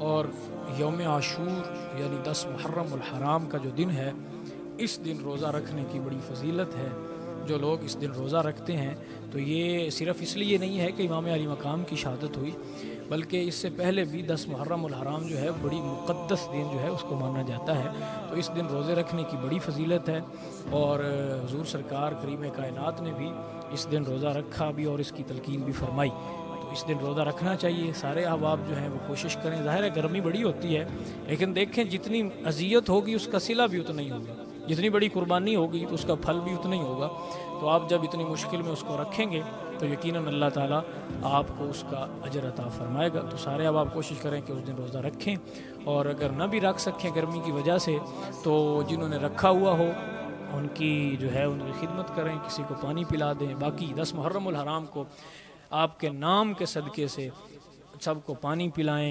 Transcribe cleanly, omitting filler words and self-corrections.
اور یوم عاشور یعنی 10 محرم الحرام کا جو دن ہے، اس دن روزہ رکھنے کی بڑی فضیلت ہے۔ جو لوگ اس دن روزہ رکھتے ہیں تو یہ صرف اس لیے نہیں ہے کہ امام علی مقام کی شہادت ہوئی، بلکہ اس سے پہلے بھی 10 محرم الحرام جو ہے بڑی مقدس دن جو ہے اس کو مانا جاتا ہے۔ تو اس دن روزے رکھنے کی بڑی فضیلت ہے، اور حضور سرکار کریم کائنات نے بھی اس دن روزہ رکھا بھی اور اس کی تلقین بھی فرمائی۔ تو اس دن روزہ رکھنا چاہیے، سارے احباب جو ہیں وہ کوشش کریں۔ ظاہر ہے گرمی بڑی ہوتی ہے، لیکن دیکھیں جتنی اذیت ہوگی اس کا صلہ بھی اتنا ہی ہوگا، جتنی بڑی قربانی ہوگی تو اس کا پھل بھی اتنا ہی ہوگا۔ تو آپ جب اتنی مشکل میں اس کو رکھیں گے تو یقیناً اللہ تعالیٰ آپ کو اس کا اجر عطا فرمائے گا۔ تو سارے اب آپ کوشش کریں کہ اس دن روزہ رکھیں، اور اگر نہ بھی رکھ سکیں گرمی کی وجہ سے تو جنہوں نے رکھا ہوا ہو ان کی جو ہے ان کی خدمت کریں، کسی کو پانی پلا دیں۔ باقی 10 محرم الحرام کو آپ کے نام کے صدقے سے سب کو پانی پلائیں۔